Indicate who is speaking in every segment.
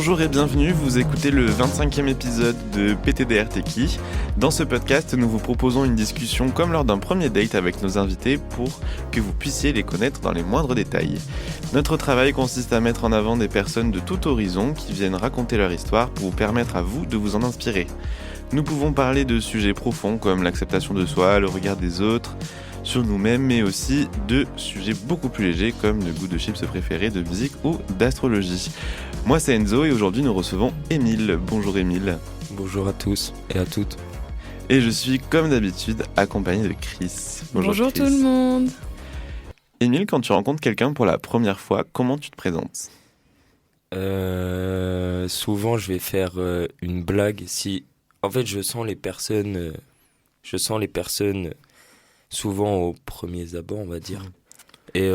Speaker 1: Bonjour et bienvenue, vous écoutez le 25e épisode de PTDR Techie. Dans ce podcast, nous vous proposons une discussion comme lors d'un premier date avec nos invités pour que vous puissiez les connaître dans les moindres détails. Notre travail consiste à mettre en avant des personnes de tout horizon qui viennent raconter leur histoire pour vous permettre à vous de vous en inspirer. Nous pouvons parler de sujets profonds comme l'acceptation de soi, le regard des autres, sur nous-mêmes, mais aussi de sujets beaucoup plus légers comme le goût de chips préféré, de musique ou d'astrologie. Moi c'est Enzo et aujourd'hui nous recevons Émile. Bonjour Émile.
Speaker 2: Bonjour à tous et à toutes.
Speaker 1: Et je suis comme d'habitude accompagné de Chris.
Speaker 3: Bonjour
Speaker 1: Chris.
Speaker 3: Tout le monde.
Speaker 1: Émile, quand tu rencontres quelqu'un pour la première fois, comment tu te présentes ?
Speaker 2: Souvent je vais faire une blague. En fait je sens les personnes souvent aux premiers abords, on va dire. Et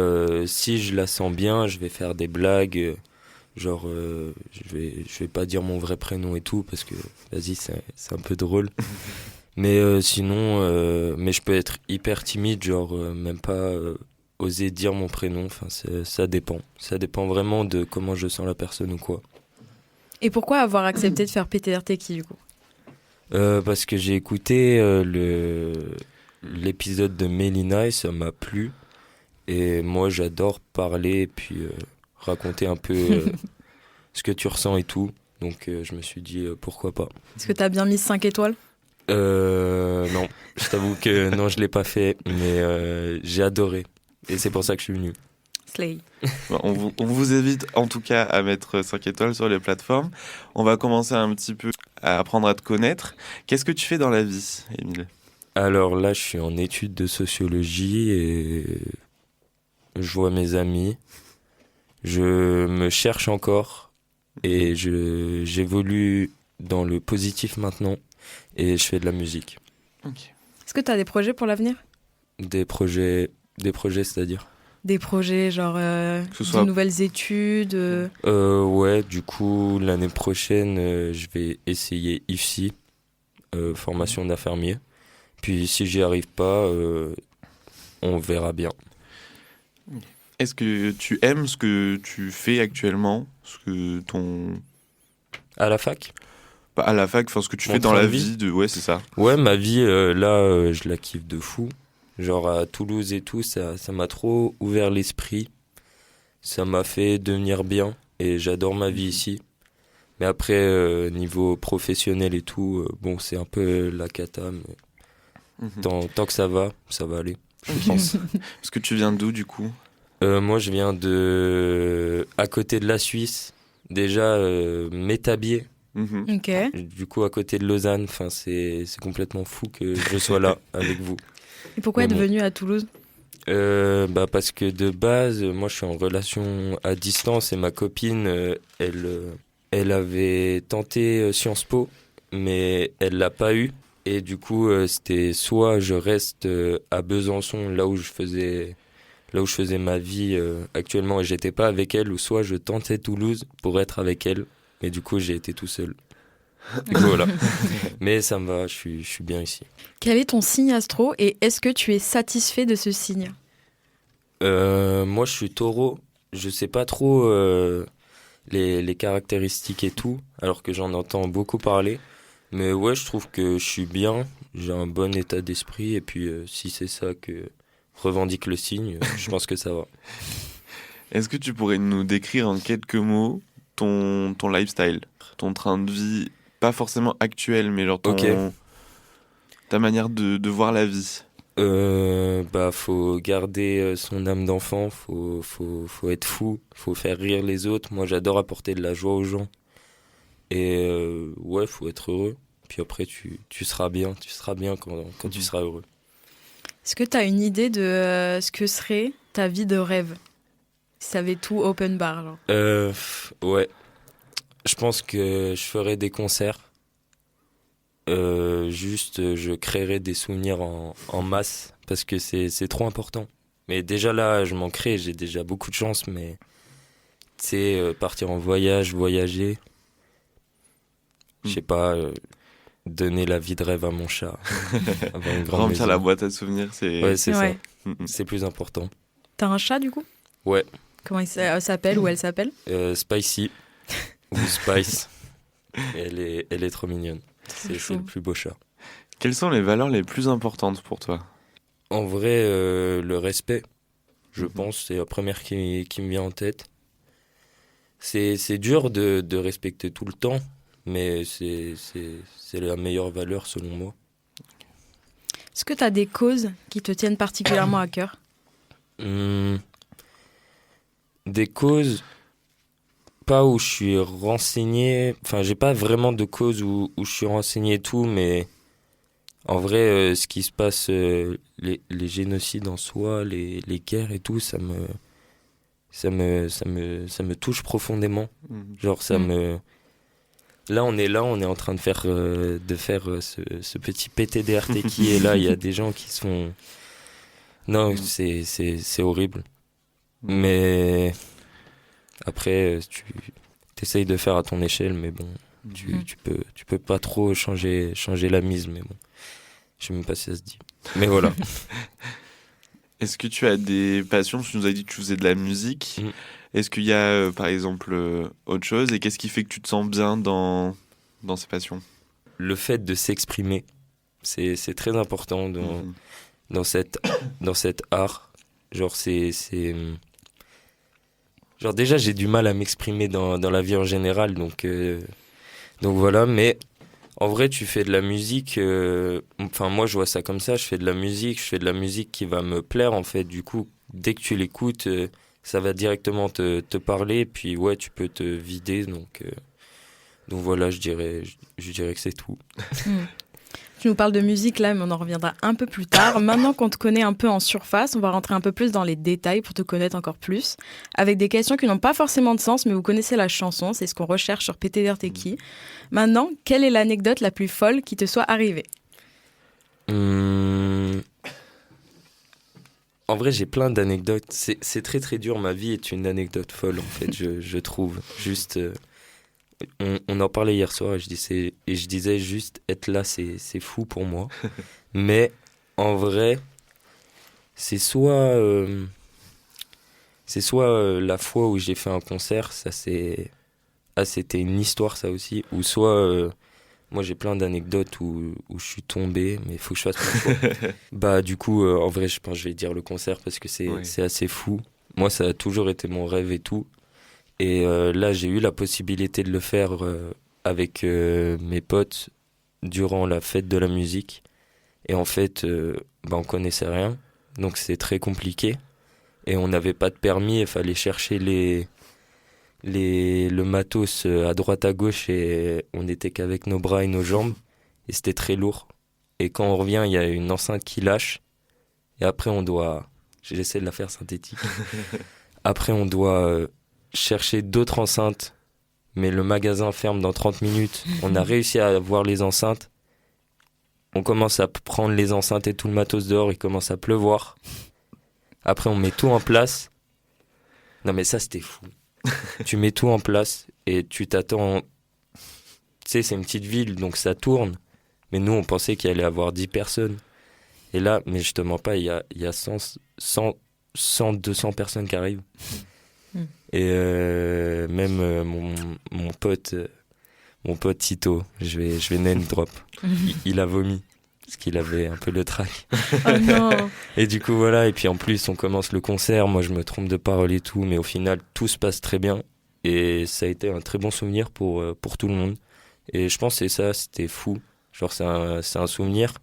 Speaker 2: si je la sens bien, je vais faire des blagues, genre je vais pas dire mon vrai prénom et tout parce que vas-y c'est un peu drôle. Mais sinon mais je peux être hyper timide, genre même pas oser dire mon prénom, enfin ça dépend vraiment de comment je sens la personne ou quoi.
Speaker 3: Et pourquoi avoir accepté de faire PTDR Techie du coup ?
Speaker 2: Parce que j'ai écouté l'épisode de Mélina et ça m'a plu. Et moi, j'adore parler et puis raconter un peu ce que tu ressens et tout. Donc, je me suis dit, pourquoi pas.
Speaker 3: Est-ce que t'as bien mis 5 étoiles ?
Speaker 2: Non, je t'avoue que non, je l'ai pas fait. Mais j'ai adoré. Et c'est pour ça que je suis venu.
Speaker 3: Slay.
Speaker 1: Bon, on vous invite en tout cas à mettre 5 étoiles sur les plateformes. On va commencer un petit peu à apprendre à te connaître. Qu'est-ce que tu fais dans la vie, Émile ?
Speaker 2: Alors là, je suis en études de sociologie et je vois mes amis. Je me cherche encore et j'évolue dans le positif maintenant et je fais de la musique.
Speaker 1: Okay.
Speaker 3: Est-ce que t'as des projets pour l'avenir ?
Speaker 2: Des projets, c'est-à-dire ?
Speaker 3: Des projets genre de nouvelles études
Speaker 2: Ouais, du coup, l'année prochaine, je vais essayer IFSI, formation d'infirmier. Puis si j'y arrive pas, on verra bien.
Speaker 1: Est-ce que tu aimes ce que tu fais actuellement ?
Speaker 2: À la fac ?
Speaker 1: Pas à la fac, enfin ce que tu
Speaker 2: Mon
Speaker 1: fais dans
Speaker 2: train
Speaker 1: la
Speaker 2: de vie
Speaker 1: vie. Ouais, c'est ça.
Speaker 2: Ouais, ma vie, là, je la kiffe de fou. Genre à Toulouse et tout, ça m'a trop ouvert l'esprit. Ça m'a fait devenir bien et j'adore ma vie ici. Mais après, niveau professionnel et tout, bon, c'est un peu la cata, mais tant que ça va aller, je pense.
Speaker 1: Est-ce que tu viens d'où du coup ?
Speaker 2: Moi, je viens à côté de la Suisse, déjà Métabier.
Speaker 3: Ok.
Speaker 2: Du coup, à côté de Lausanne, enfin, c'est complètement fou que je sois là avec vous.
Speaker 3: Et pourquoi être venu à Toulouse ?
Speaker 2: Parce que de base, moi, je suis en relation à distance et ma copine, elle avait tenté Sciences Po, mais elle l'a pas eu. Et du coup, c'était soit je reste à Besançon, là où je faisais ma vie actuellement et j'étais pas avec elle, ou soit je tentais Toulouse pour être avec elle. Mais du coup, j'ai été tout seul. Du coup, voilà. Mais ça me va, je suis bien ici.
Speaker 3: Quel est ton signe astro et est-ce que tu es satisfait de ce signe ?
Speaker 2: Moi, je suis taureau. Je sais pas trop les caractéristiques et tout, alors que j'en entends beaucoup parler. Mais ouais, je trouve que je suis bien, j'ai un bon état d'esprit, et puis si c'est ça que revendique le signe, je pense que ça va.
Speaker 1: Est-ce que tu pourrais nous décrire en quelques mots ton lifestyle, ton train de vie, pas forcément actuel, mais genre ta manière de voir la vie ?
Speaker 2: Faut garder son âme d'enfant, faut être fou, faut faire rire les autres. Moi, j'adore apporter de la joie aux gens. Et ouais, faut être heureux. Puis après, tu seras bien quand tu seras heureux.
Speaker 3: Est-ce que tu as une idée de ce que serait ta vie de rêve ? Si ça avait tout open bar, genre.
Speaker 2: Ouais. Je pense que je ferais des concerts. Je créerais des souvenirs en masse parce que c'est trop important. Mais déjà là, je m'en crée, j'ai déjà beaucoup de chance, mais tu sais, partir en voyager, je sais pas, donner la vie de rêve à mon chat. Avoir une grande
Speaker 1: Remplir
Speaker 2: maison.
Speaker 1: la boîte à souvenirs, c'est...
Speaker 2: Ouais, c'est
Speaker 3: Ouais.
Speaker 2: ça. C'est plus important.
Speaker 3: T'as un chat du coup ?
Speaker 2: Ouais.
Speaker 3: Comment il s'appelle ou elle s'appelle ?
Speaker 2: Spicy. Ou Spice. Elle est trop mignonne. C'est le plus beau chat.
Speaker 1: Quelles sont les valeurs les plus importantes pour toi ?
Speaker 2: En vrai, le respect, je pense, c'est la première qui me vient en tête. C'est dur de respecter tout le temps, mais c'est la meilleure valeur selon moi.
Speaker 3: Est-ce que tu as des causes qui te tiennent particulièrement à cœur ?
Speaker 2: Des causes, pas où je suis renseigné, enfin j'ai pas vraiment de cause où je suis renseigné et tout, mais en vrai ce qui se passe, les génocides en soi, les guerres et tout, ça me touche profondément. Genre ça me... Là on est en train de faire ce petit PTDRT qui est là, il y a des gens qui sont... Non, c'est horrible. Mais après, tu essayes de faire à ton échelle, mais bon, tu peux pas trop changer la mise, mais bon, je sais même pas si ça se dit. Mais voilà.
Speaker 1: Est-ce que tu as des passions ? Tu nous as dit que tu faisais de la musique. Est-ce qu'il y a, par exemple, autre chose ? Et qu'est-ce qui fait que tu te sens bien dans ces passions ?
Speaker 2: Le fait de s'exprimer, c'est très important dans cet art. Genre, genre déjà j'ai du mal à m'exprimer dans la vie en général, donc voilà. Mais en vrai tu fais de la musique, enfin moi je vois ça comme ça, je fais de la musique qui va me plaire en fait. Du coup dès que tu l'écoutes, ça va directement te parler, puis ouais tu peux te vider, donc voilà, je dirais que c'est tout.
Speaker 3: Tu nous parles de musique là, mais on en reviendra un peu plus tard. Maintenant qu'on te connaît un peu en surface, on va rentrer un peu plus dans les détails pour te connaître encore plus, avec des questions qui n'ont pas forcément de sens, mais vous connaissez la chanson, c'est ce qu'on recherche sur PTDR T'es qui. Maintenant, quelle est l'anecdote la plus folle qui te soit arrivée ?
Speaker 2: En vrai, j'ai plein d'anecdotes. C'est très très dur, ma vie est une anecdote folle en fait, je trouve. Juste... On en parlait hier soir et je disais juste être là c'est fou pour moi. Mais en vrai c'est soit la fois où j'ai fait un concert, ça c'était une histoire ça aussi, ou soit moi j'ai plein d'anecdotes où je suis tombé, mais il faut que je fasse mon choix. Bah du coup en vrai je pense que je vais dire le concert parce que c'est assez fou. Moi ça a toujours été mon rêve et tout. Et là, j'ai eu la possibilité de le faire avec mes potes durant la fête de la musique. Et en fait, on connaissait rien, donc c'est très compliqué. Et on n'avait pas de permis, il fallait chercher le matos à droite à gauche et on n'était qu'avec nos bras et nos jambes. Et c'était très lourd. Et quand on revient, il y a une enceinte qui lâche. Et après, j'essaie de la faire synthétique. Après, on doit... chercher d'autres enceintes, mais le magasin ferme dans 30 minutes. On a réussi à avoir les enceintes. On commence à prendre les enceintes et tout le matos dehors, il commence à pleuvoir. Après, on met tout en place. Non, mais ça, c'était fou. Tu mets tout en place et tu t'attends... Tu sais, c'est une petite ville, donc ça tourne. Mais nous, on pensait qu'il allait y avoir 10 personnes. Et là, mais je te mens pas, il y a 100, 200 personnes qui arrivent. Et même mon pote Tito, je vais name drop, il a vomi parce qu'il avait un peu le trac.
Speaker 3: Oh non.
Speaker 2: Et du coup voilà, et puis en plus on commence le concert, moi je me trompe de parole et tout, mais au final tout se passe très bien et ça a été un très bon souvenir pour tout le monde. Et je pense que c'était fou, genre c'est un souvenir,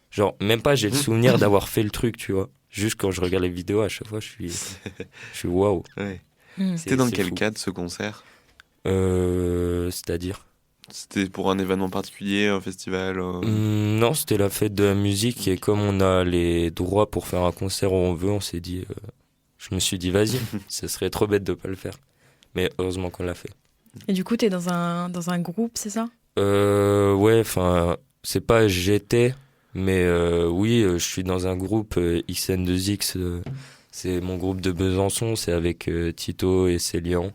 Speaker 2: genre même pas j'ai le souvenir d'avoir fait le truc, tu vois. Juste quand je regarde les vidéos, à chaque fois, je suis waouh.
Speaker 1: Ouais. C'était dans quel cadre ce concert ?
Speaker 2: C'est-à-dire ?
Speaker 1: C'était pour un événement particulier, un festival
Speaker 2: Non, c'était la fête de la musique et comme on a les droits pour faire un concert où on veut, on s'est dit... je me suis dit, vas-y, ça serait trop bête de pas le faire. Mais heureusement qu'on l'a fait.
Speaker 3: Et du coup, t'es dans un groupe, c'est ça ?
Speaker 2: Ouais, enfin, c'est pas j'étais... Mais oui, je suis dans un groupe XN2X, c'est mon groupe de Besançon, c'est avec Tito et Célian.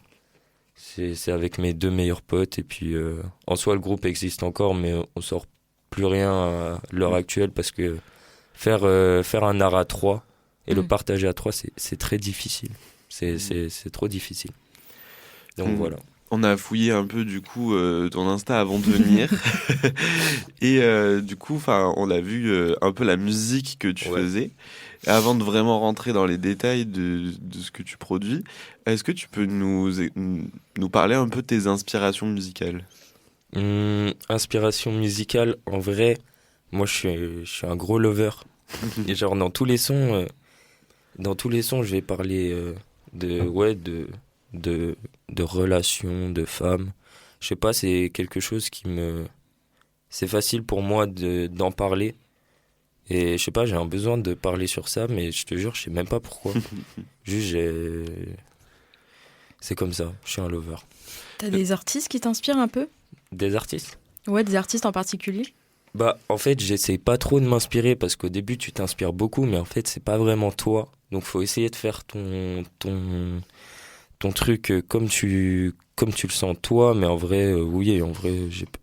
Speaker 2: C'est avec mes 2 meilleurs potes. Et puis, en soi, le groupe existe encore, mais on sort plus rien à l'heure actuelle parce que faire un art à 3 et le partager à 3, c'est très difficile. C'est trop difficile. Donc voilà.
Speaker 1: On a fouillé un peu du coup ton Insta avant de venir et du coup on a vu un peu la musique que tu faisais. Et avant de vraiment rentrer dans les détails de ce que tu produis, est-ce que tu peux nous parler un peu de tes inspirations musicales?
Speaker 2: Inspiration musicale, en vrai, moi je suis un gros lover. Et genre dans tous les sons, je vais parler de relations, de femmes. Je sais pas, c'est quelque chose c'est facile pour moi d'en parler. Et je sais pas, j'ai un besoin de parler sur ça, mais je te jure, je sais même pas pourquoi. Juste, c'est comme ça, je suis un lover.
Speaker 3: T'as des artistes qui t'inspirent un peu?
Speaker 2: Des artistes?
Speaker 3: Ouais, des artistes en particulier?
Speaker 2: Bah, en fait, j'essaie pas trop de m'inspirer parce qu'au début, tu t'inspires beaucoup, mais en fait, c'est pas vraiment toi. Donc, faut essayer de faire ton truc comme tu le sens toi, mais en vrai, oui, en vrai,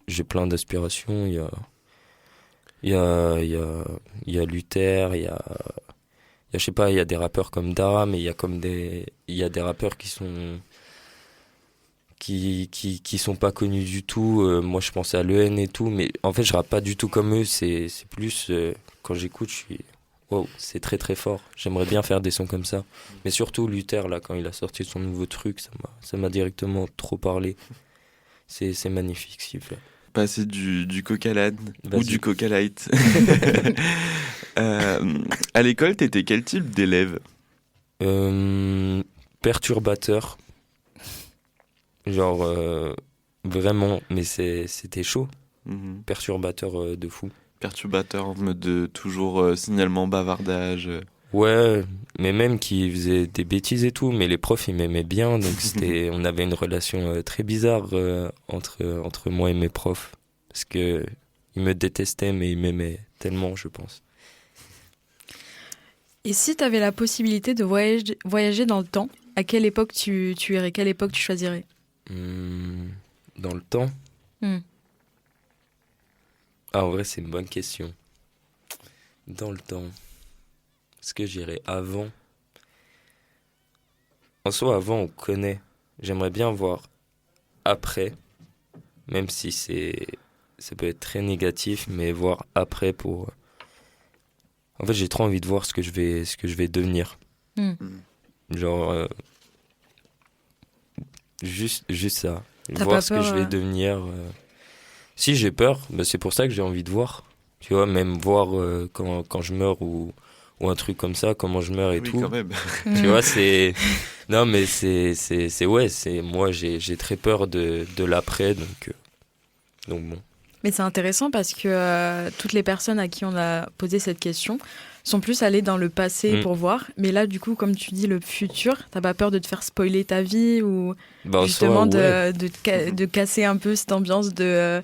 Speaker 2: j'ai plein d'aspirations. Il y a Luther, je sais pas, il y a des rappeurs comme Dara, mais il y a des rappeurs qui sont pas connus du tout. Moi, je pensais à l'EN et tout, mais en fait, je rappe pas du tout comme eux. C'est plus, quand j'écoute, je suis, wow, c'est très très fort. J'aimerais bien faire des sons comme ça. Mais surtout, Luther, là, quand il a sorti son nouveau truc, ça m'a directement trop parlé. C'est magnifique ce qu'il fait.
Speaker 1: Passer du coq à l'âne ou du coq à light. À l'école, t'étais quel type d'élève?
Speaker 2: Perturbateur. Genre, vraiment, mais c'était chaud. Perturbateur de fou.
Speaker 1: Perturbateur en mode de toujours signalement, bavardage.
Speaker 2: Ouais, mais même qui faisait des bêtises et tout, mais les profs ils m'aimaient bien, donc on avait une relation très bizarre entre moi et mes profs, parce que ils me détestaient mais ils m'aimaient tellement, je pense.
Speaker 3: Et si tu avais la possibilité de voyager dans le temps, à quelle époque tu irais, quelle époque tu choisirais?
Speaker 2: Dans le temps? Ah, en vrai, c'est une bonne question. Dans le temps. Est-ce que j'irais avant? En soi, avant, on connaît. J'aimerais bien voir après, même si ça peut être très négatif, mais voir après pour... En fait, j'ai trop envie de voir ce que je vais devenir. Genre, juste ça. Voir ce que je vais devenir. Si j'ai peur, bah, c'est pour ça que j'ai envie de voir. Tu vois, même voir quand je meurs ou un truc comme ça, comment je meurs et tout.
Speaker 1: Quand même.
Speaker 2: Tu vois, c'est... Non, mais moi, j'ai très peur de l'après, donc bon.
Speaker 3: Mais c'est intéressant parce que toutes les personnes à qui on a posé cette question sont plus allées dans le passé pour voir. Mais là, du coup, comme tu dis, le futur, t'as pas peur de te faire spoiler ta vie ou justement de casser un peu cette ambiance de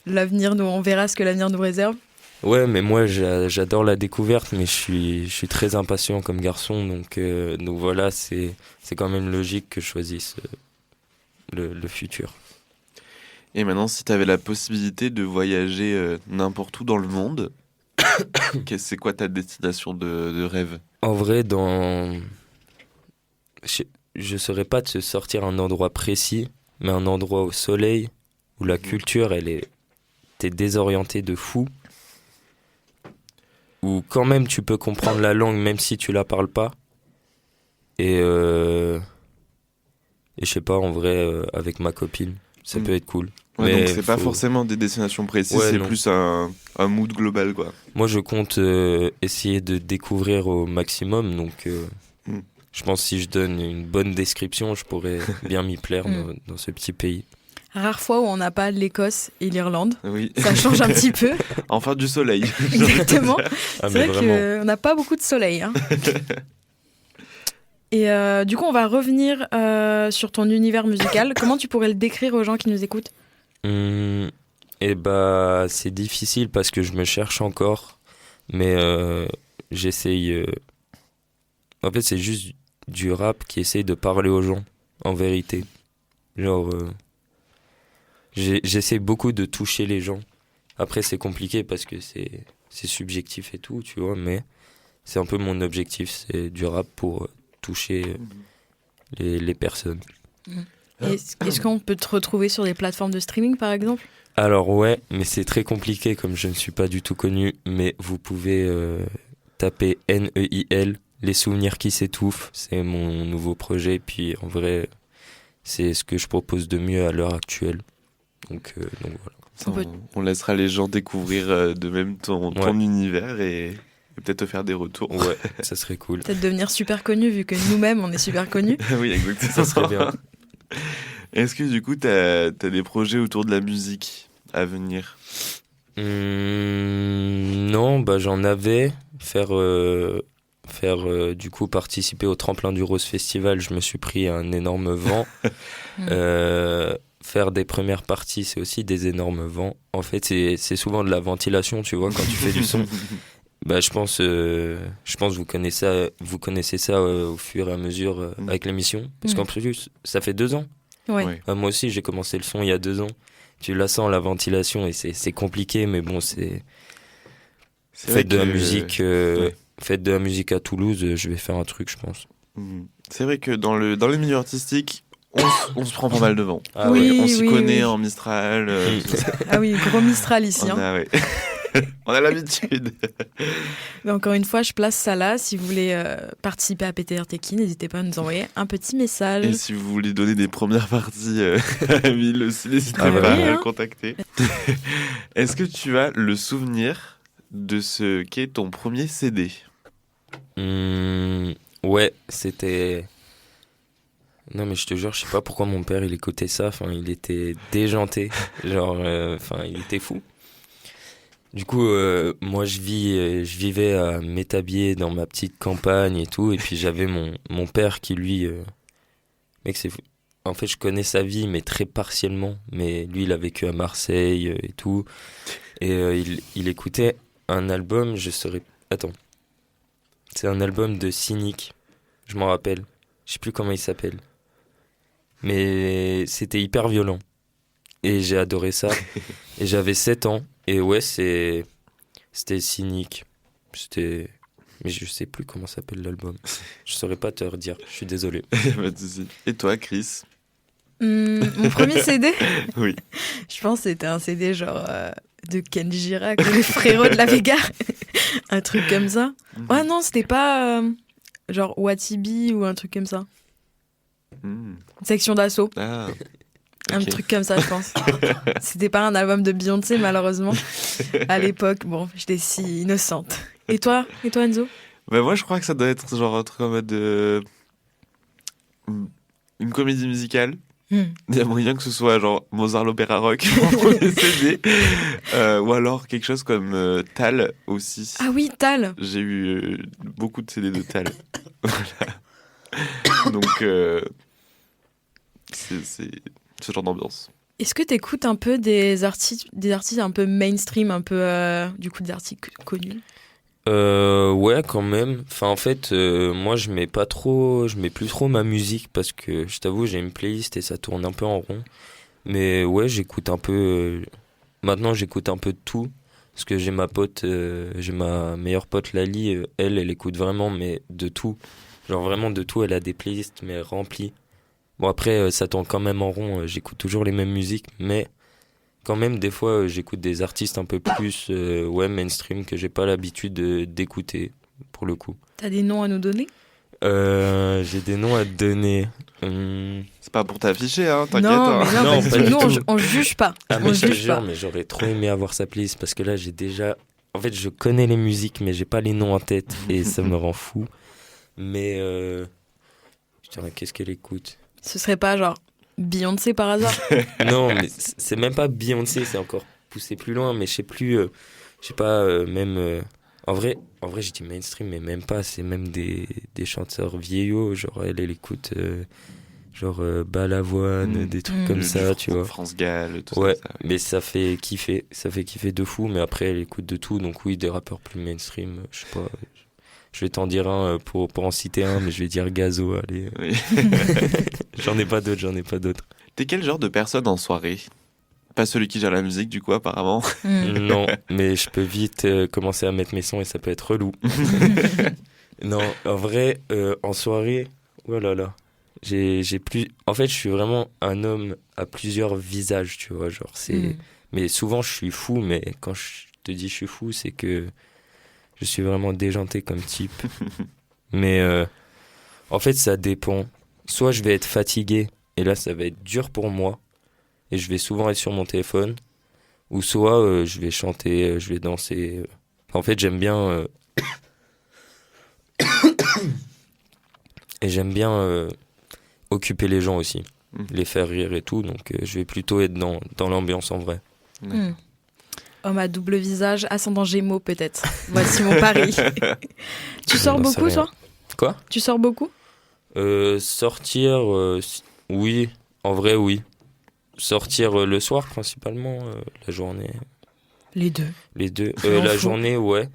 Speaker 3: l'avenir, on verra ce que l'avenir nous réserve?
Speaker 2: Ouais, mais moi, j'adore la découverte, mais je suis très impatient comme garçon. Donc voilà, c'est quand même logique que je choisisse le futur.
Speaker 1: Et maintenant, si tu avais la possibilité de voyager n'importe où dans le monde, c'est quoi ta destination de rêve?
Speaker 2: En vrai, je saurais pas te sortir un endroit précis, mais un endroit au soleil, où la culture, t'es désorienté de fou, où quand même tu peux comprendre la langue, même si tu la parles pas. Et je sais pas, en vrai, avec ma copine, ça peut être cool.
Speaker 1: Ouais, mais donc c'est pas forcément des destinations précises, c'est plus un mood global, quoi.
Speaker 2: Moi, je compte essayer de découvrir au maximum, donc je pense que si je donne une bonne description, je pourrais bien m'y plaire dans ce petit pays.
Speaker 3: Rare fois où on n'a pas l'Écosse et l'Irlande.
Speaker 1: Oui.
Speaker 3: Ça change un petit peu.
Speaker 1: Enfin, du soleil.
Speaker 3: Exactement.
Speaker 2: Ah,
Speaker 3: c'est vrai qu'on n'a pas beaucoup de soleil. Hein. Et du coup, on va revenir sur ton univers musical. Comment tu pourrais le décrire aux gens qui nous écoutent?
Speaker 2: Et bah, c'est difficile parce que je me cherche encore. Mais j'essaye... En fait, c'est juste du rap qui essaye de parler aux gens, en vérité. Genre... J'essaie beaucoup de toucher les gens. Après, c'est compliqué parce que c'est subjectif et tout, tu vois, mais c'est un peu mon objectif, c'est du rap pour toucher les personnes.
Speaker 3: Est-ce qu'on peut te retrouver sur des plateformes de streaming, par exemple?
Speaker 2: Alors ouais, mais c'est très compliqué comme je ne suis pas du tout connu, mais vous pouvez taper NEIL, Les souvenirs qui s'étouffent, c'est mon nouveau projet, puis en vrai, c'est ce que je propose de mieux à l'heure actuelle. Donc voilà.
Speaker 1: On laissera les gens découvrir de même ton univers et peut-être te faire des retours.
Speaker 2: Ouais, ça serait cool.
Speaker 3: Peut-être devenir super connu, vu que nous-mêmes, on est super connus.
Speaker 1: Oui, exactement.
Speaker 2: Ça serait bien.
Speaker 1: Est-ce que du coup, t'as des projets autour de la musique à venir?
Speaker 2: Non, bah j'en avais. Du coup participer au tremplin du Rose Festival, je me suis pris un énorme vent. Faire des premières parties, c'est aussi des énormes vents. En fait, c'est souvent de la ventilation, tu vois, quand tu fais du son. Bah, je pense vous connaissez ça au fur et à mesure avec l'émission. Parce qu'en plus, ça fait 2 ans.
Speaker 3: Ouais.
Speaker 2: Moi aussi, j'ai commencé le son il y a 2 ans. Tu la sens, la ventilation, et c'est compliqué, mais bon, faites de la musique. Faites de la musique à Toulouse, je vais faire un truc, je pense.
Speaker 1: C'est vrai que dans les milieux artistiques, on se prend pas mal de vent.
Speaker 2: Ah
Speaker 3: oui,
Speaker 1: on s'y connaît en Mistral.
Speaker 3: Ah oui, gros Mistral ici.
Speaker 1: On a l'habitude.
Speaker 3: Mais encore une fois, je place ça là. Si vous voulez participer à PTR Techie, n'hésitez pas à nous envoyer un petit message.
Speaker 1: Et si vous voulez donner des premières parties à Emile aussi, n'hésitez pas à le contacter. Est-ce que tu as le souvenir de ce qu'est ton premier CD?
Speaker 2: Ouais, c'était... Non mais je te jure, je sais pas pourquoi mon père il écoutait ça, enfin il était déjanté, genre, il était fou. Du coup, moi je vivais à m'établir dans ma petite campagne et tout, et puis j'avais mon père qui lui... Mec, c'est fou. En fait, je connais sa vie, mais très partiellement, mais lui il a vécu à Marseille et tout, et il écoutait un album, Attends. C'est un album de Cynic, je m'en rappelle. Je sais plus comment il s'appelle. Mais c'était hyper violent. Et j'ai adoré ça. Et j'avais 7 ans. Et ouais, c'était Cynic. Mais je sais plus comment s'appelle l'album. Je saurais pas te redire, je suis désolé.
Speaker 1: Et toi, Chris?
Speaker 3: Mon premier CD?
Speaker 1: Oui.
Speaker 3: Je pense que c'était un CD genre de Ken Girac ou les frérots de la Vega. Un truc comme ça. Ouais, non, c'était pas genre Watibi ou un truc comme ça. Section d'assaut.
Speaker 1: Ah,
Speaker 3: un truc comme ça, je pense. C'était pas un album de Beyoncé, malheureusement. À l'époque, bon, j'étais si innocente. Et toi Enzo?
Speaker 1: Moi, je crois que ça doit être genre un truc en mode une comédie musicale. Il y a moyen que ce soit genre Mozart l'opéra rock mon premier CD, ou alors quelque chose comme Tal aussi.
Speaker 3: Ah oui, Tal.
Speaker 1: J'ai eu beaucoup de CD de Tal. Voilà. Donc c'est ce genre d'ambiance.
Speaker 3: Est-ce que t'écoutes un peu des artistes un peu mainstream, un peu du coup des artistes connus?
Speaker 2: Ouais, quand même. Enfin, en fait, moi, je mets plus trop ma musique parce que, je t'avoue, j'ai une playlist et ça tourne un peu en rond. Mais ouais, j'écoute un peu. Maintenant, j'écoute un peu de tout parce que j'ai ma meilleure pote Lali. Elle écoute vraiment, mais de tout. Genre vraiment de tout. Elle a des playlists mais remplies. Bon, après, ça tourne quand même en rond. J'écoute toujours les mêmes musiques, mais quand même, des fois, j'écoute des artistes un peu plus mainstream que j'ai pas l'habitude d'écouter, pour le coup.
Speaker 3: T'as des noms à nous donner?
Speaker 2: J'ai des noms à te donner.
Speaker 1: C'est pas pour t'afficher, hein, t'inquiète.
Speaker 3: Non, mais non,
Speaker 2: pas du tout.
Speaker 3: On juge pas.
Speaker 2: Ah, mais je te jure, mais j'aurais trop aimé avoir sa playlist parce que là, j'ai déjà... En fait, je connais les musiques, mais j'ai pas les noms en tête et ça me rend fou. Mais... Putain, qu'est-ce qu'elle écoute?
Speaker 3: Ce serait pas genre Beyoncé par hasard?
Speaker 2: Non, mais c'est même pas Beyoncé, c'est encore poussé plus loin, mais je sais plus, je sais pas, même... En vrai, je dis mainstream, mais même pas, c'est même des chanteurs vieillots, genre elle écoute Balavoine, des trucs comme ça, tu vois.
Speaker 1: France Gall, tout
Speaker 2: ouais,
Speaker 1: ça.
Speaker 2: Mais ça fait kiffer de fou, mais après elle écoute de tout, donc oui, des rappeurs plus mainstream, je sais pas... Je vais t'en dire un pour en citer un, mais je vais dire Gazo, allez. Oui. J'en ai pas d'autres.
Speaker 1: T'es quel genre de personne en soirée? Pas celui qui gère la musique, du coup, apparemment.
Speaker 2: Non, mais je peux vite commencer à mettre mes sons et ça peut être relou. Non, en vrai, en soirée, oh là là, j'ai plus... En fait, je suis vraiment un homme à plusieurs visages, tu vois. Genre, c'est... Mais souvent, je suis fou, mais quand je te dis je suis fou, c'est que je suis vraiment déjanté comme type. Mais en fait, ça dépend. Soit je vais être fatigué, et là, ça va être dur pour moi, et je vais souvent être sur mon téléphone, ou soit je vais chanter, je vais danser. En fait, j'aime bien... et j'aime bien occuper les gens aussi, les faire rire et tout, donc je vais plutôt être dans l'ambiance en vrai.
Speaker 3: Homme à double visage, ascendant Gémeaux peut-être. Voici mon pari. Tu sors beaucoup, toi ?
Speaker 2: Quoi ?
Speaker 3: Tu sors beaucoup ?
Speaker 2: Sortir, oui, en vrai, oui. Sortir le soir, principalement, la journée.
Speaker 3: Les deux.
Speaker 2: Les deux. La journée, ouais.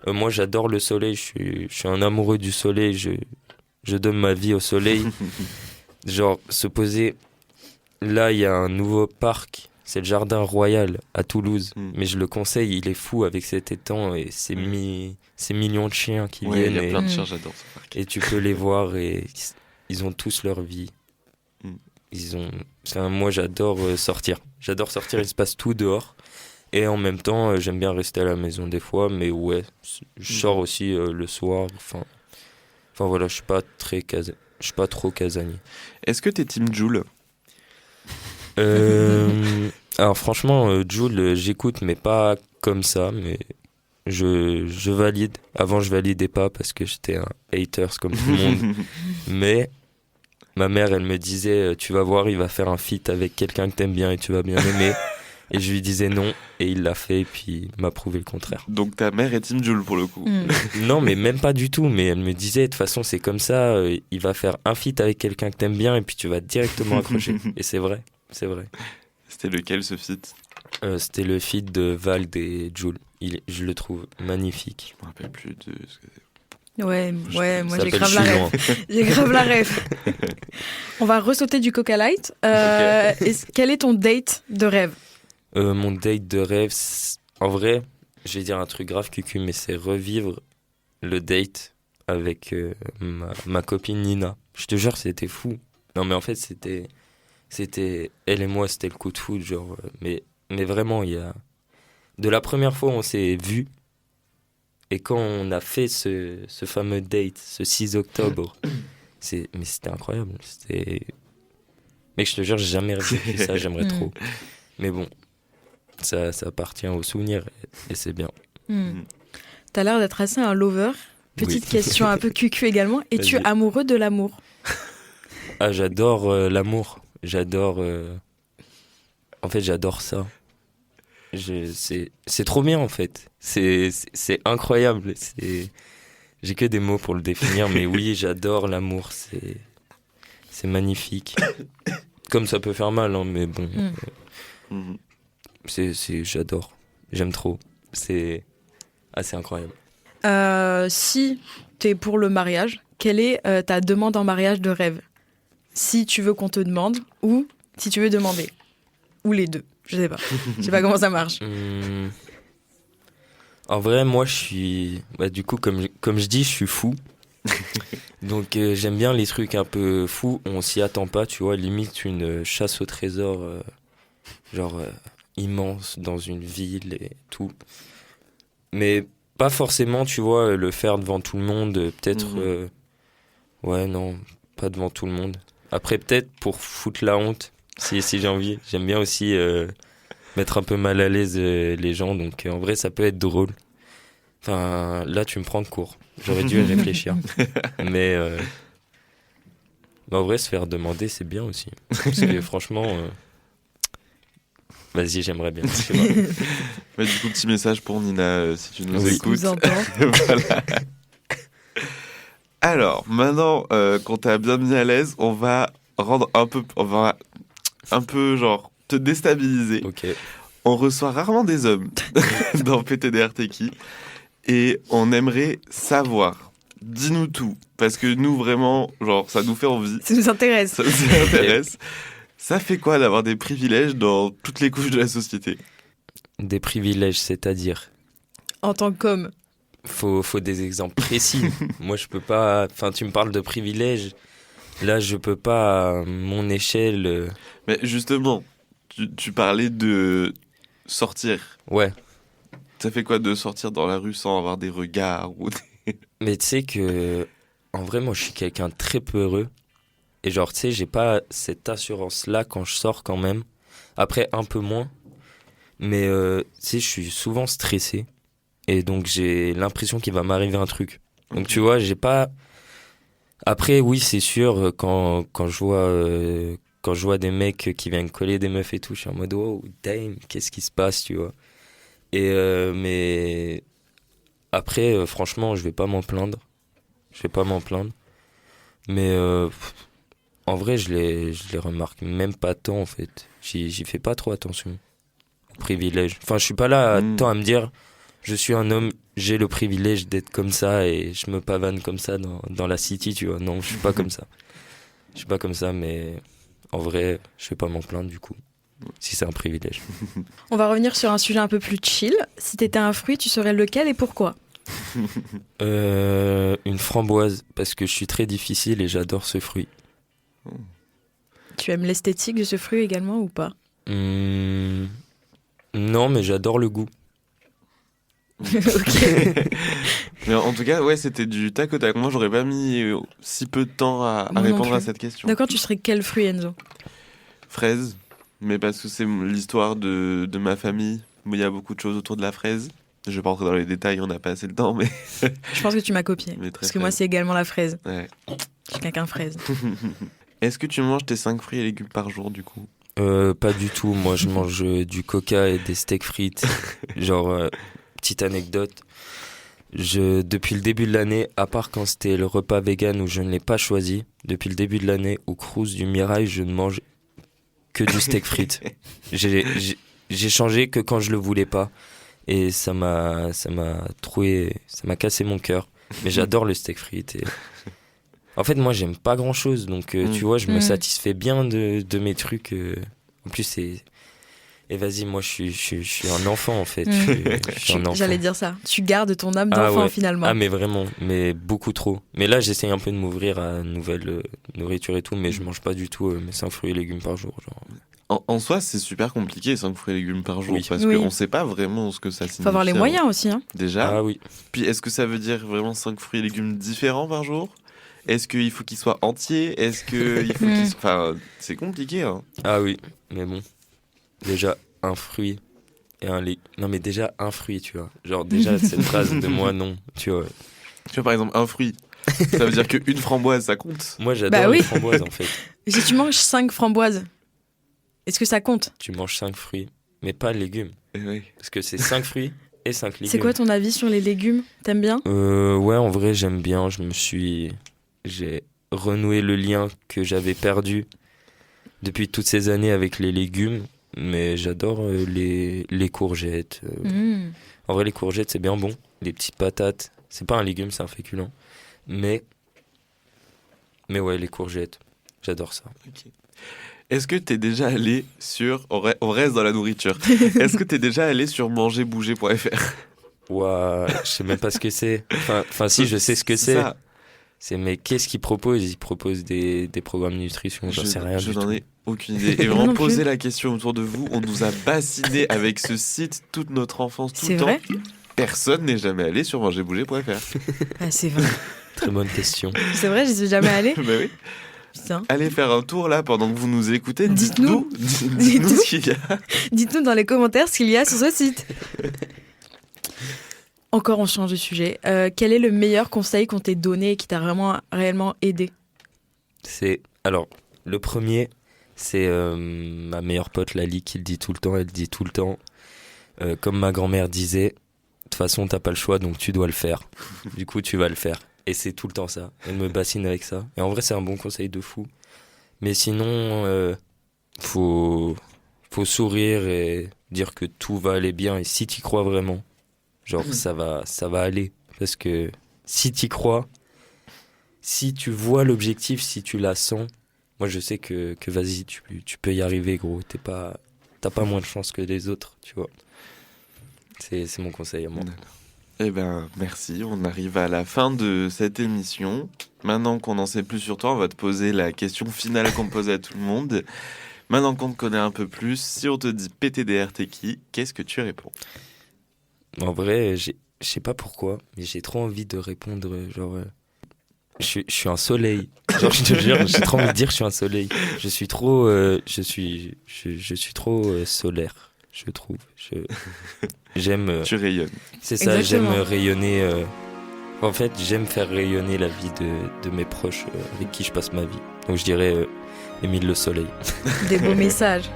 Speaker 2: Moi, j'adore le soleil, je suis un amoureux du soleil, je donne ma vie au soleil. Genre, se poser... Là, il y a un nouveau parc, c'est le Jardin Royal à Toulouse. Mais je le conseille, il est fou avec cet étang et ces millions de chiens qui viennent.
Speaker 1: Il y a plein de chiens, j'adore ce parc.
Speaker 2: Et tu peux les voir et ils ont tous leur vie. Moi, j'adore sortir. J'adore sortir, il se passe tout dehors. Et en même temps, j'aime bien rester à la maison des fois. Mais ouais, je sors aussi le soir. Enfin voilà, je suis pas trop casanier.
Speaker 1: Est-ce que t'es team Jul ?
Speaker 2: Alors franchement, Jul, j'écoute, mais pas comme ça. Mais je valide. Avant, je validais pas parce que j'étais un haters comme tout le monde. Mais ma mère, elle me disait, tu vas voir, il va faire un feat avec quelqu'un que t'aimes bien et tu vas bien aimer. Et je lui disais non, et il l'a fait, et puis il m'a prouvé le contraire.
Speaker 1: Donc ta mère est team Jul pour le coup.
Speaker 2: Non, mais même pas du tout. Mais elle me disait, de toute façon, c'est comme ça, il va faire un feat avec quelqu'un que t'aimes bien, et puis tu vas directement accrocher. Et c'est vrai, c'est vrai.
Speaker 1: C'était lequel ce feat ?
Speaker 2: C'était le feat de Vald et Jul. Je le trouve magnifique.
Speaker 1: Je me rappelle plus de ce que c'est.
Speaker 3: Ouais, moi
Speaker 2: Ça
Speaker 3: j'ai
Speaker 2: s'appelle
Speaker 3: grave la ref. J'ai grave la ref. On va ressauter du Coca Light. Quel est ton date de rêve ?
Speaker 2: Mon date de rêve, en vrai, je vais dire un truc grave cucu, mais c'est revivre le date avec ma copine Nina. Je te jure, c'était fou. Non, mais en fait, c'était elle et moi, c'était le coup de foudre, genre. Mais vraiment, de la première fois, on s'est vus. Et quand on a fait ce fameux date, ce 6 octobre, mais c'était incroyable. Mais je te jure, j'ai jamais rêvé ça, j'aimerais trop. Mais bon, ça appartient aux souvenirs et c'est bien.
Speaker 3: T'as l'air d'être assez un lover. Petite question un peu cucu également. Es-tu amoureux de l'amour ?
Speaker 2: Ah, j'adore l'amour. J'adore... En fait, j'adore ça. C'est trop bien, en fait. C'est incroyable. J'ai que des mots pour le définir, mais oui, j'adore l'amour. C'est magnifique. Comme ça peut faire mal, hein, mais bon... J'adore. J'aime trop. C'est assez incroyable.
Speaker 3: Si t'es pour le mariage, quelle est ta demande en mariage de rêve ? Si tu veux qu'on te demande ou si tu veux demander. Ou les deux. Je sais pas comment ça marche.
Speaker 2: En vrai, moi, je suis... du coup, comme je dis, je suis fou. Donc, j'aime bien les trucs un peu fous. On s'y attend pas, tu vois. Limite une chasse au trésor, immense dans une ville et tout. Mais pas forcément, tu vois, le faire devant tout le monde. Peut-être... ouais, non, pas devant tout le monde. Après, peut-être pour foutre la honte, si j'ai envie. J'aime bien aussi mettre un peu mal à l'aise les gens. Donc, en vrai, ça peut être drôle. Enfin, là, tu me prends de court. J'aurais dû y réfléchir. Mais en vrai, se faire demander, c'est bien aussi. Parce que franchement... Vas-y, j'aimerais bien.
Speaker 1: Du coup, petit message pour Nina, si tu nous écoutes.
Speaker 3: Voilà.
Speaker 1: Alors, maintenant qu'on t'a bien mis à l'aise, on va un peu genre te déstabiliser.
Speaker 2: Ok.
Speaker 1: On reçoit rarement des hommes dans PTDRTQ et on aimerait savoir. Dis-nous tout, parce que nous vraiment, genre, ça nous fait envie.
Speaker 3: Ça nous intéresse.
Speaker 1: Ça nous intéresse. Ça fait quoi d'avoir des privilèges dans toutes les couches de la société ?
Speaker 2: Des privilèges, c'est-à-dire ?
Speaker 3: En tant qu'homme.
Speaker 2: Faut des exemples précis. Moi, je peux pas... Enfin, tu me parles de privilèges. Là, je peux pas, à mon échelle...
Speaker 1: Mais justement, tu parlais de sortir.
Speaker 2: Ouais.
Speaker 1: Ça fait quoi de sortir dans la rue sans avoir des regards ou
Speaker 2: Mais tu sais que, en vrai, moi, je suis quelqu'un de très peureux. Et genre, tu sais, j'ai pas cette assurance-là quand je sors quand même. Après, un peu moins. Mais tu sais, je suis souvent stressé. Et donc, j'ai l'impression qu'il va m'arriver un truc. Donc, tu vois, j'ai pas... Après, oui, c'est sûr, quand je vois des mecs qui viennent coller des meufs et tout, je suis en mode, oh, damn, qu'est-ce qui se passe, tu vois. Et mais après, franchement, je vais pas m'en plaindre. Je vais pas m'en plaindre. Mais en vrai, je les remarque même pas tant, en fait. J'y fais pas trop attention au privilège. Enfin, je suis pas là tant à me dire, je suis un homme, j'ai le privilège d'être comme ça et je me pavane comme ça dans la city, tu vois. Non, je suis pas comme ça. Je suis pas comme ça, mais en vrai, je vais pas m'en plaindre du coup, si c'est un privilège.
Speaker 3: On va revenir sur un sujet un peu plus chill. Si t'étais un fruit, tu serais lequel et pourquoi?
Speaker 2: Une framboise, parce que je suis très difficile et j'adore ce fruit.
Speaker 3: Tu aimes l'esthétique de ce fruit également ou pas?
Speaker 2: Non, mais j'adore le goût.
Speaker 3: Ok.
Speaker 1: Mais en tout cas, ouais, c'était du tac au tac. Moi, j'aurais pas mis si peu de temps à
Speaker 3: Moi non
Speaker 1: répondre à
Speaker 3: plus.
Speaker 1: cette question.
Speaker 3: D'accord, tu serais quel fruit, Enzo?
Speaker 1: Fraise, mais parce que c'est l'histoire de ma famille, où il y a beaucoup de choses autour de la fraise. Je vais pas rentrer dans les détails, on n'a pas assez le temps, mais...
Speaker 3: Je pense que tu m'as copié.
Speaker 1: Mais très
Speaker 3: Parce que moi,
Speaker 1: fraise.
Speaker 3: c'est également la fraise.
Speaker 1: Ouais.
Speaker 3: Je suis quelqu'un fraise.
Speaker 1: Est-ce que tu manges tes 5 fruits et légumes par jour, du coup?
Speaker 2: Pas du tout. Moi, je mange du coca et des steaks frites. Genre, petite anecdote. Depuis le début de l'année, à part quand c'était le repas vegan où je ne l'ai pas choisi, depuis le début de l'année, au Crous du Mirail, je ne mange que du steak frites. J'ai changé que quand je le voulais pas. Et ça m'a troué, ça m'a cassé mon cœur. Mais j'adore le steak frites. En fait, moi, j'aime pas grand chose. Donc, tu vois, je me satisfais bien de mes trucs. En plus, c'est. Et vas-y, moi, je suis un enfant, en fait. Je suis un enfant.
Speaker 3: J'allais dire ça. Tu gardes ton âme d'enfant,
Speaker 2: ouais.
Speaker 3: finalement.
Speaker 2: Ah, mais vraiment. Mais beaucoup trop. Mais là, j'essaye un peu de m'ouvrir à nouvelle nourriture et tout. Mais je mange pas du tout mes 5 fruits et légumes par jour. Genre.
Speaker 1: En soi, c'est super compliqué, 5 fruits et légumes par jour,
Speaker 2: Oui.
Speaker 1: parce
Speaker 3: Oui.
Speaker 1: qu'on sait pas vraiment ce que ça signifie.
Speaker 3: Faut avoir les moyens aussi. Hein.
Speaker 1: Déjà.
Speaker 2: Ah oui.
Speaker 1: Puis, est-ce que ça veut dire vraiment 5 fruits et légumes différents par jour? Est-ce qu'il faut qu'ils soient entiers? Est-ce qu'il faut qu'ils soient... Enfin, c'est compliqué, hein.
Speaker 2: Ah oui. Mais bon. Déjà, un fruit et un légume. Non, mais déjà, un fruit, tu vois. Genre, déjà, cette phrase de moi, non. Tu vois.
Speaker 1: Tu vois, par exemple, un fruit. Ça veut dire qu'une framboise, ça compte?
Speaker 2: Moi, j'adore
Speaker 3: Bah oui.
Speaker 2: les framboises, en fait.
Speaker 3: Si tu manges 5 framboises, est-ce que ça compte?
Speaker 2: Tu manges 5 fruits, mais pas de légumes.
Speaker 1: Eh oui.
Speaker 2: Parce que c'est 5 fruits et 5 légumes.
Speaker 3: C'est quoi ton avis sur les légumes? T'aimes bien?
Speaker 2: Ouais, en vrai, j'aime bien. J'ai renoué le lien que j'avais perdu depuis toutes ces années avec les légumes. Mais j'adore les courgettes. En vrai, les courgettes, c'est bien bon. Les petites patates, c'est pas un légume, c'est un féculent. Mais ouais, les courgettes, j'adore ça.
Speaker 1: Ok. Est-ce que t'es déjà allé sur... On reste dans la nourriture. Est-ce que t'es déjà allé sur mangerbouger.fr?
Speaker 2: Ouah, je sais même pas ce que c'est. Enfin, si, je sais ce que c'est.
Speaker 1: Ça.
Speaker 2: Mais qu'est-ce qu'ils proposent? Ils proposent des programmes de nutrition, j'en sais rien
Speaker 1: Je
Speaker 2: du
Speaker 1: n'en
Speaker 2: tout.
Speaker 1: ai aucune idée. Et
Speaker 3: Moi
Speaker 1: vraiment,
Speaker 3: non plus.
Speaker 1: poser la question autour de vous, on nous a bassiné avec ce site toute notre enfance, tout
Speaker 3: C'est
Speaker 1: le temps.
Speaker 3: vrai?
Speaker 1: Personne n'est jamais allé sur mangerbouger.fr.
Speaker 3: Ah, c'est vrai.
Speaker 2: Très bonne question.
Speaker 3: C'est vrai, j'y suis jamais allée.
Speaker 1: Bah oui.
Speaker 3: Putain.
Speaker 1: Allez faire un tour là pendant que vous nous écoutez.
Speaker 3: Dites-nous.
Speaker 1: Dites-nous ce qu'il y a.
Speaker 3: Dites-nous dans les commentaires ce qu'il y a sur ce site. Encore, on change de sujet. Quel est le meilleur conseil qu'on t'ait donné et qui t'a vraiment réellement aidé?
Speaker 2: Alors, le premier, c'est ma meilleure pote Lali qui le dit tout le temps. Elle dit tout le temps, comme ma grand-mère disait, de toute façon, t'as pas le choix, donc tu dois le faire. Du coup, tu vas le faire. Et c'est tout le temps ça. Elle me bassine avec ça. Et en vrai, c'est un bon conseil de fou. Mais sinon, faut sourire et dire que tout va aller bien. Et si t'y crois vraiment, genre, ça va aller. Parce que si t'y crois, si tu vois l'objectif, si tu la sens, moi je sais que vas-y, tu peux y arriver, gros. T'as pas moins de chance que les autres, tu vois. C'est mon conseil à moi.
Speaker 1: Eh ben, merci. On arrive à la fin de cette émission. Maintenant qu'on en sait plus sur toi, on va te poser la question finale qu'on pose à tout le monde. Maintenant qu'on te connaît un peu plus, si on te dit PTDR, t'es qui ? Qu'est-ce que tu réponds ?
Speaker 2: En vrai, je sais pas pourquoi, mais j'ai trop envie de répondre genre... Je suis un soleil. Genre, je te jure, j'ai trop envie de dire je suis un soleil. Je suis trop... je suis trop solaire, je trouve. J'aime...
Speaker 1: Tu rayonnes.
Speaker 2: C'est ça,
Speaker 3: Exactement.
Speaker 2: j'aime rayonner... En fait, j'aime faire rayonner la vie de mes proches avec qui je passe ma vie. Donc je dirais Émile le Soleil.
Speaker 3: Des beaux messages.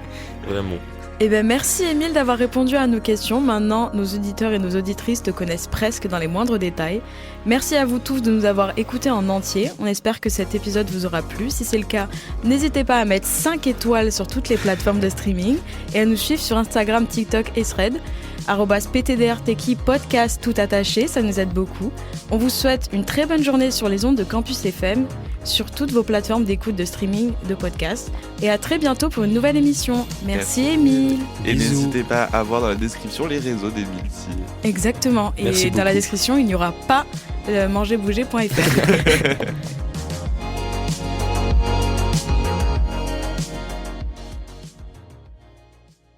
Speaker 2: Vraiment.
Speaker 3: Eh bien, merci Émile d'avoir répondu à nos questions. Maintenant, nos auditeurs et nos auditrices te connaissent presque dans les moindres détails. Merci à vous tous de nous avoir écoutés en entier. On espère que cet épisode vous aura plu. Si c'est le cas, n'hésitez pas à mettre 5 étoiles sur toutes les plateformes de streaming et à nous suivre sur Instagram, TikTok et Thread. @PTDRTeki podcast tout attaché, ça nous aide beaucoup. On vous souhaite une très bonne journée sur les ondes de Campus FM, sur toutes vos plateformes d'écoute de streaming de podcasts. Et à très bientôt pour une nouvelle émission. Merci Émile.
Speaker 1: Et
Speaker 2: Bisous.
Speaker 1: n'hésitez pas à voir dans la description les réseaux d'Émile.
Speaker 3: Exactement.
Speaker 2: Merci
Speaker 3: Et dans la
Speaker 2: beaucoup.
Speaker 3: description, il n'y aura pas mangerbouger.fr.